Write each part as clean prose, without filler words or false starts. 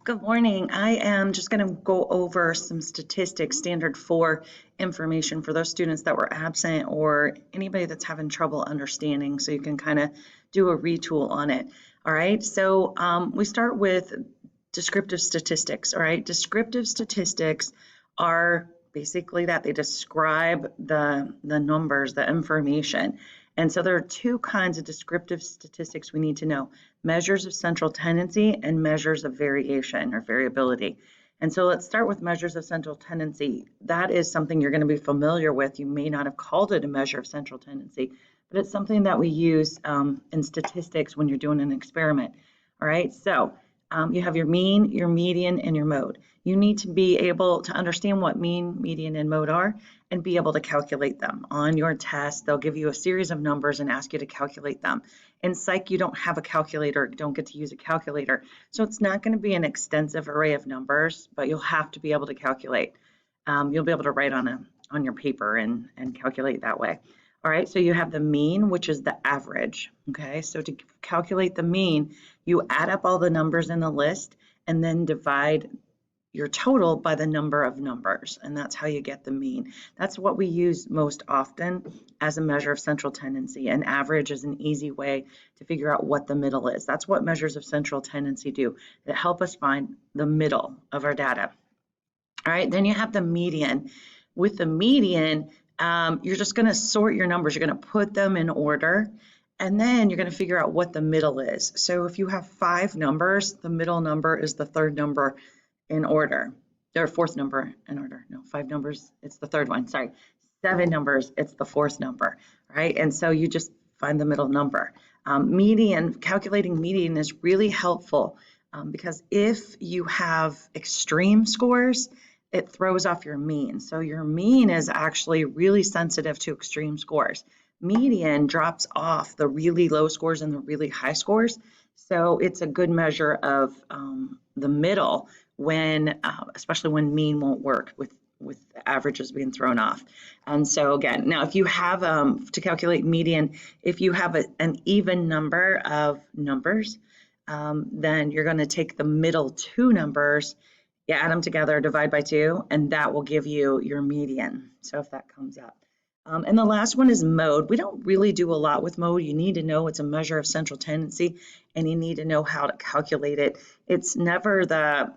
Good morning. I am just going to go over some statistics, standard 4 information for those students that were absent or anybody that's having trouble understanding, so you can kind of do a retool on it. All right, so we start with descriptive statistics. All right, descriptive statistics are basically that they describe the numbers, the information. And so there are two kinds of descriptive statistics we need to know: measures of central tendency and measures of variation or variability. And so let's start with measures of central tendency. That is something you're going to be familiar with. You may not have called it a measure of central tendency, but it's something that we use in statistics when you're doing an experiment. All right, so you have your mean, your median, and your mode. You need to be able to understand what mean, median, and mode are and be able to calculate them. On your test, they'll give you a series of numbers and ask you to calculate them. In psych, you don't have a calculator, don't get to use a calculator. So it's not going to be an extensive array of numbers, but you'll have to be able to calculate. You'll be able to write on your paper and calculate that way. All right, so you have the mean, which is the average. Okay, so to calculate the mean, you add up all the numbers in the list and then divide your total by the number of numbers, and that's how you get the mean. That's what we use most often as a measure of central tendency, and average is an easy way to figure out what the middle is. That's what measures of central tendency do. They help us find the middle of our data. All right, then you have the median. With the median, you're just going to sort your numbers. You're going to put them in order, and then you're going to figure out what the middle is. So if you have 5 numbers, the middle number is the third number in order, or fourth number in order. No, 5 numbers, it's the third one. Sorry, 7 numbers, it's the fourth number, right? And so you just find the middle number. Median, calculating median is really helpful because if you have extreme scores, it throws off your mean. So your mean is actually really sensitive to extreme scores. Median drops off the really low scores and the really high scores. So it's a good measure of the middle when, especially when mean won't work with averages being thrown off. And so again, now if you have, to calculate median, if you have an even number of numbers, then you're going to take the middle 2 numbers, you add them together, divide by 2, and that will give you your median. So if that comes up. And the last one is mode. We don't really do a lot with mode. You need to know it's a measure of central tendency, and you need to know how to calculate it. It's never the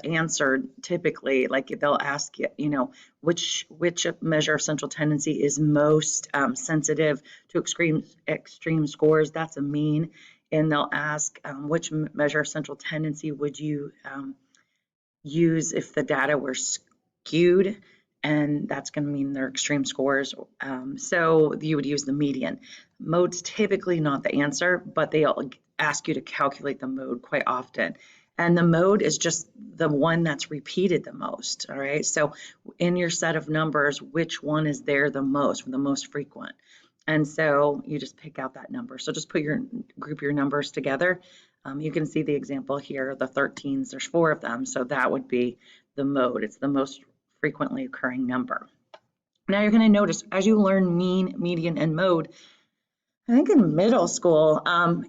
answer typically. Like they'll ask you, which measure of central tendency is most sensitive to extreme scores. That's a mean. And they'll ask which measure of central tendency would you use if the data were skewed, and that's going to mean they're extreme scores. So you would use the median. Mode's typically not the answer, but they'll ask you to calculate the mode quite often. And the mode is just the one that's repeated the most, all right? So in your set of numbers, which one is there the most frequent? And so you just pick out that number. So just group your numbers together. You can see the example here, the 13s, there's 4 of them, so that would be the mode. It's the most frequently occurring number. Now you're going to notice as you learn mean, median, and mode, I think in middle school,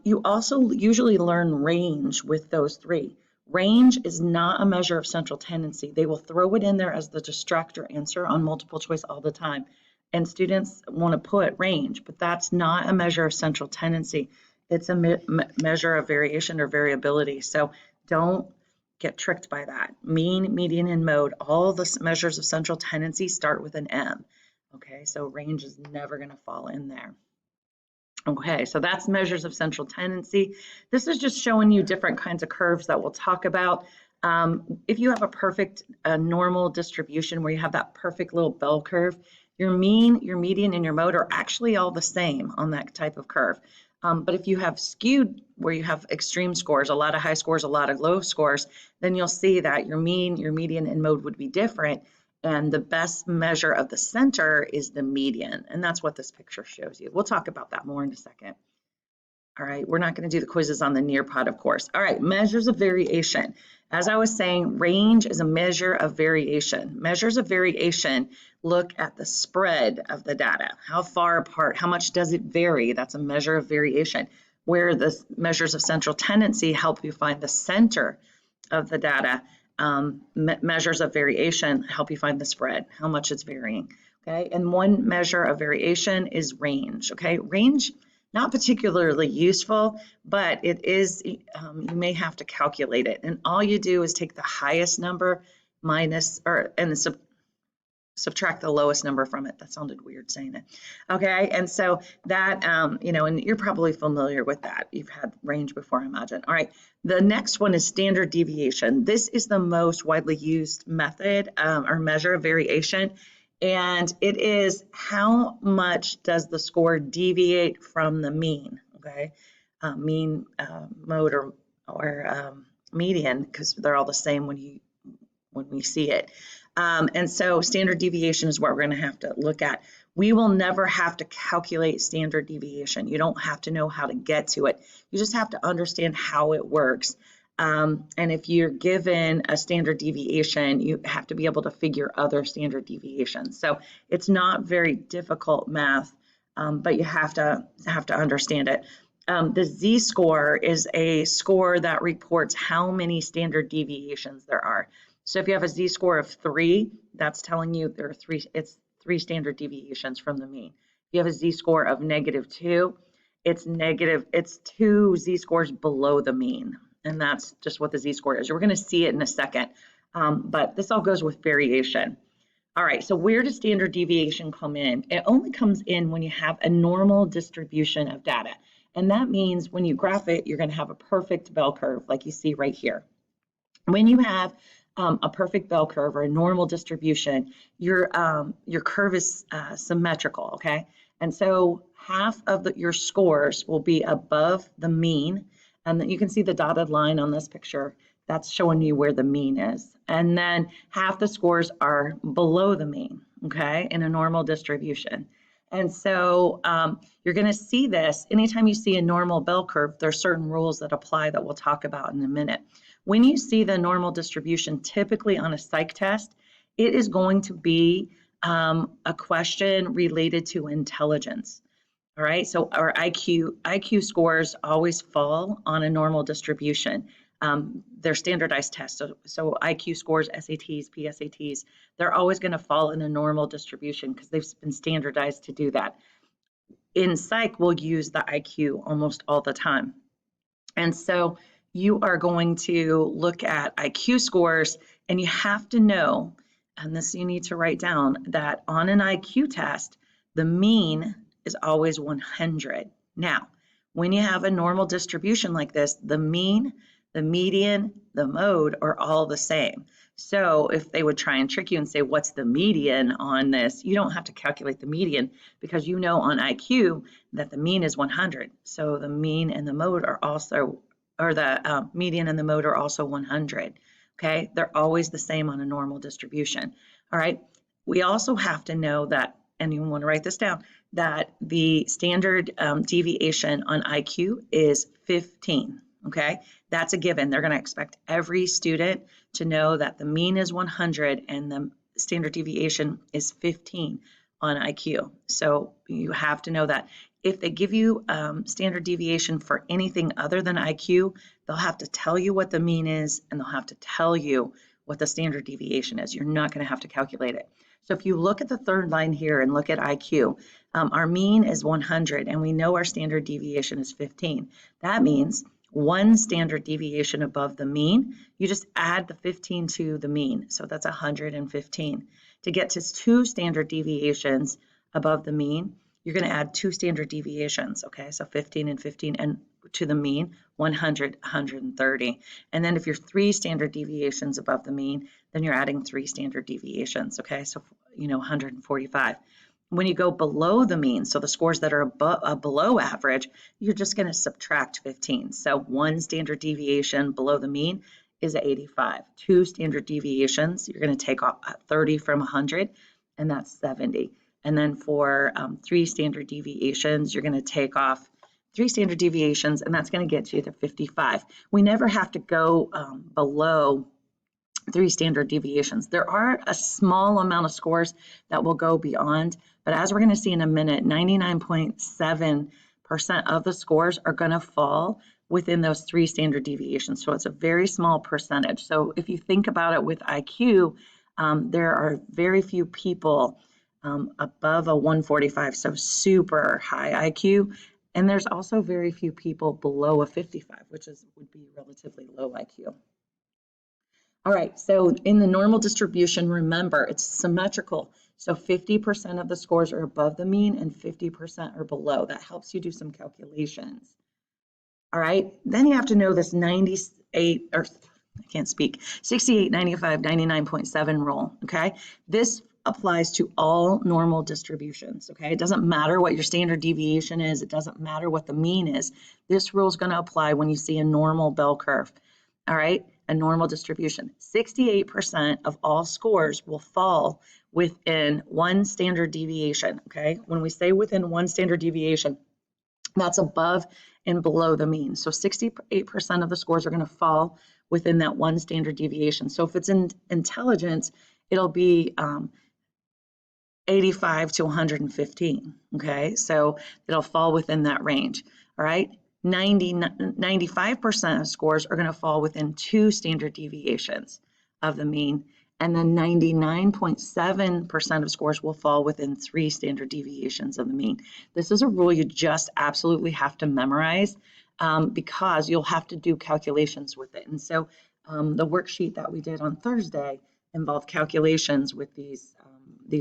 you also usually learn range with those 3. Range is not a measure of central tendency. They will throw it in there as the distractor answer on multiple choice all the time. And students want to put range, but that's not a measure of central tendency. It's a measure of variation or variability. So don't get tricked by that. Mean, median, and mode, all the measures of central tendency start with an M. Okay, so range is never going to fall in there. Okay, so that's measures of central tendency. This is just showing you different kinds of curves that we'll talk about. If you have a perfect normal distribution where you have that perfect little bell curve, your mean, your median, and your mode are actually all the same on that type of curve. But if you have skewed, where you have extreme scores, a lot of high scores, a lot of low scores, then you'll see that your mean, your median, and mode would be different. And the best measure of the center is the median. And that's what this picture shows you. We'll talk about that more in a second. All right, we're not going to do the quizzes on the Nearpod, of course. All right, measures of variation. As I was saying, range is a measure of variation. Measures of variation look at the spread of the data. How far apart, how much does it vary? That's a measure of variation. Where the measures of central tendency help you find the center of the data. Measures of variation help you find the spread, how much it's varying. Okay, and one measure of variation is range. Okay, range, not particularly useful, but it is, you may have to calculate it. And all you do is take the highest number minus, and subtract the lowest number from it. That sounded weird saying it. Okay, and so that, and you're probably familiar with that. You've had range before, I imagine. All right, the next one is standard deviation. This is the most widely used method or measure of variation. And it is how much does the score deviate from the mean, okay? Mean, mode, or median, because they're all the same when we see it. And so standard deviation is what we're going to have to look at. We will never have to calculate standard deviation. You don't have to know how to get to it. You just have to understand how it works. And if you're given a standard deviation, you have to be able to figure other standard deviations. So it's not very difficult math, but you have to understand it. The z-score is a score that reports how many standard deviations there are. So if you have a z-score of 3, that's telling you there are 3 standard deviations from the mean. If you have a z-score of -2, it's 2 z-scores below the mean. And that's just what the z-score is. We're going to see it in a second, but this all goes with variation. All right, so where does standard deviation come in? It only comes in when you have a normal distribution of data. And that means when you graph it, you're going to have a perfect bell curve like you see right here. When you have a perfect bell curve or a normal distribution, your curve is symmetrical, okay? And so half of your scores will be above the mean, and then you can see the dotted line on this picture. That's showing you where the mean is. And then half the scores are below the mean, okay, in a normal distribution. And so you're going to see this anytime you see a normal bell curve. There's certain rules that apply that we'll talk about in a minute. When you see the normal distribution, typically on a psych test, it is going to be a question related to intelligence. All right, so our IQ scores always fall on a normal distribution. They're standardized tests, so IQ scores, SATs, PSATs, they're always going to fall in a normal distribution because they've been standardized to do that. In psych, we'll use the IQ almost all the time. And so you are going to look at IQ scores, and you have to know, and this you need to write down, that on an IQ test, the mean is always 100. Now, when you have a normal distribution like this, the mean, the median, the mode are all the same. So if they would try and trick you and say, what's the median on this? You don't have to calculate the median because you know on IQ that the mean is 100. So the mean and the mode are also, or the median and the mode are also 100. Okay, they're always the same on a normal distribution. All right, we also have to know that, and you want to write this down, that the standard deviation on IQ is 15. Okay, that's a given. They're going to expect every student to know that the mean is 100 and the standard deviation is 15 on IQ. So you have to know that. If they give you standard deviation for anything other than IQ, they'll have to tell you what the mean is, and they'll have to tell you what the standard deviation is. You're not going to have to calculate it. So if you look at the third line here and look at IQ, our mean is 100, and we know our standard deviation is 15. That means one standard deviation above the mean, you just add the 15 to the mean. So that's 115. To get to 2 standard deviations above the mean, you're going to add 2 standard deviations, okay? So 15 and 15, and to the mean, 100, 130. And then if you're 3 standard deviations above the mean, then you're adding 3 standard deviations, okay? So, 145. When you go below the mean, so the scores that are below average, you're just going to subtract 15. So 1 standard deviation below the mean is 85. 2 standard deviations, you're going to take off 30 from 100, and that's 70. And then for 3 standard deviations, you're going to take off 3 standard deviations, and that's going to get you to 55. We never have to go below 3 standard deviations. There are a small amount of scores that will go beyond, but as we're going to see in a minute, 99.7% of the scores are going to fall within those 3 standard deviations. So it's a very small percentage. So if you think about it with IQ, there are very few people above a 145, so super high IQ. And there's also very few people below a 55, which would be relatively low IQ. All right, so in the normal distribution, remember, it's symmetrical. So 50% of the scores are above the mean and 50% are below. That helps you do some calculations. All right, then you have to know this 98, or I can't speak, 68, 95, 99.7 rule, okay? This applies to all normal distributions, okay? It doesn't matter what your standard deviation is. It doesn't matter what the mean is. This rule is going to apply when you see a normal bell curve, all right? A normal distribution. 68% of all scores will fall within 1 standard deviation, okay? When we say within 1 standard deviation, that's above and below the mean. So 68% of the scores are going to fall within that 1 standard deviation. So if it's in intelligence, it'll be 85 to 115, okay? So it'll fall within that range, all right? 95% of scores are going to fall within 2 standard deviations of the mean, and then 99.7% of scores will fall within 3 standard deviations of the mean. This is a rule you just absolutely have to memorize because you'll have to do calculations with it. And so the worksheet that we did on Thursday involved calculations with these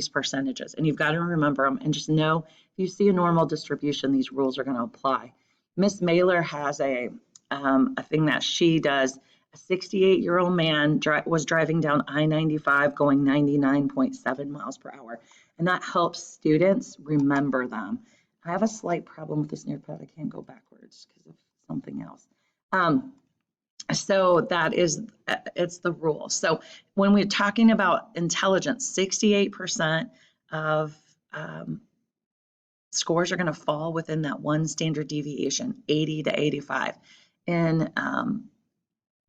percentages, and you've got to remember them and just know if you see a normal distribution, these rules are going to apply. Miss Mailer has a thing that she does. A 68-year-old man was driving down I-95 going 99.7 miles per hour, and that helps students remember them. I have a slight problem with this nearpod. I can't go backwards because of something else. So that is, it's the rule. So when we're talking about intelligence, 68% of scores are going to fall within that 1 standard deviation, 80 to 85. And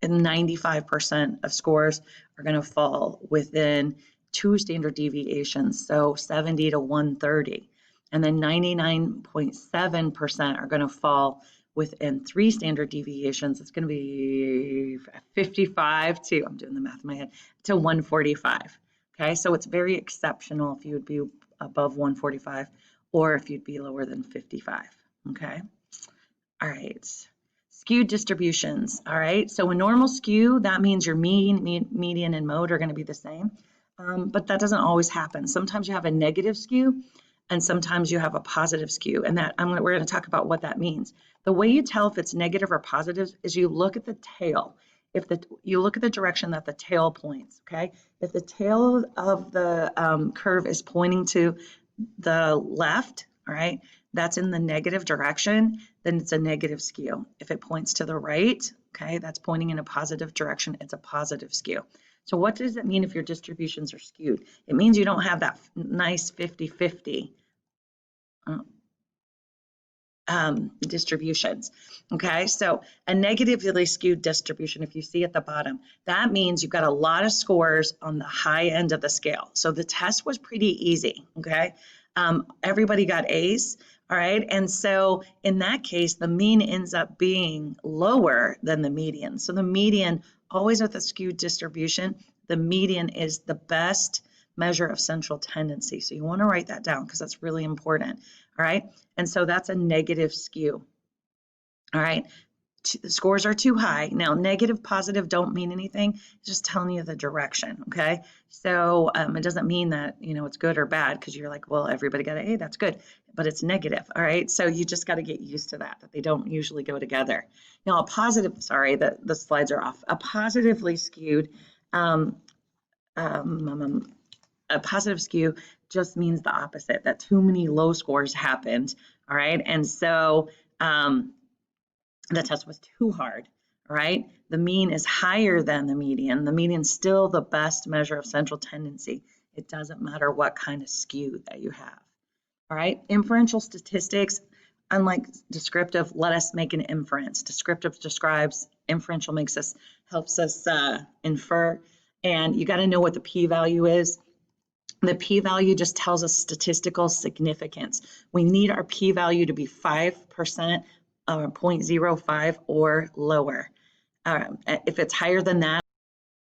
95% of scores are going to fall within 2 standard deviations, so 70 to 130. And then 99.7% are going to fall within 3 standard deviations. It's going to be 55 to, I'm doing the math in my head, to 145. Okay, so it's very exceptional if you would be above 145 or if you'd be lower than 55. Okay, all right. Skewed distributions, all right? So a normal skew, that means your mean, median, and mode are going to be the same, but that doesn't always happen. Sometimes you have a negative skew, and sometimes you have a positive skew, and that we're going to talk about what that means. The way you tell if it's negative or positive is you look at the tail. You look at the direction that the tail points, okay? If the tail of the curve is pointing to the left, all right, that's in the negative direction, then it's a negative skew. If it points to the right, okay, that's pointing in a positive direction, it's a positive skew. So what does it mean if your distributions are skewed? It means you don't have that nice 50-50 distributions, okay? So a negatively skewed distribution, if you see at the bottom, that means you've got a lot of scores on the high end of the scale. So the test was pretty easy, okay? Everybody got A's, all right? And so in that case, the mean ends up being lower than the median. So the median, always with a skewed distribution, the median is the best measure of central tendency. So you want to write that down because that's really important, all right? And so that's a negative skew, all right? The scores are too high. Now, negative, positive don't mean anything. It's just telling you the direction, okay? So it doesn't mean that, you know, it's good or bad because you're like, well, everybody got an A, that's good, but it's negative, all right? So you just got to get used to that they don't usually go together. Now, a positive, sorry, the slides are off. A positively skewed, a positive skew just means the opposite, that too many low scores happened, all right? And so, the test was too hard, right? The mean is higher than the median. The median is still the best measure of central tendency. It doesn't matter what kind of skew that you have, all right? Inferential statistics, unlike descriptive, let us make an inference. Descriptive describes, inferential helps us infer, and you got to know what the p-value is. The p-value just tells us statistical significance. We need our p-value to be 5% 0.05 or lower. If it's higher than that,